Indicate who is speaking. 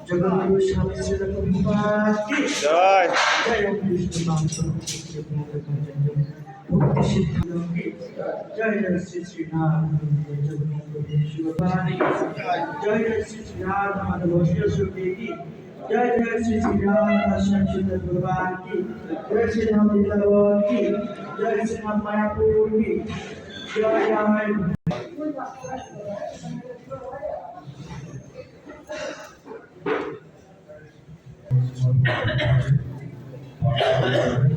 Speaker 1: जगद्गुरु स्वामी श्री रघुनाथ की जय। जय ओम विष्णु नाम मुक्ति सिद्धियों की जय। जय श्री श्रीनाथ शिवपाणी जय। जय श्री श्रीनाथ माधव सरस्वती की जय। जय श्री श्रीनाथ शंकर भगवान की जय। श्री राम वृंदावन की जय। श्री राम मायापुर की जय। जय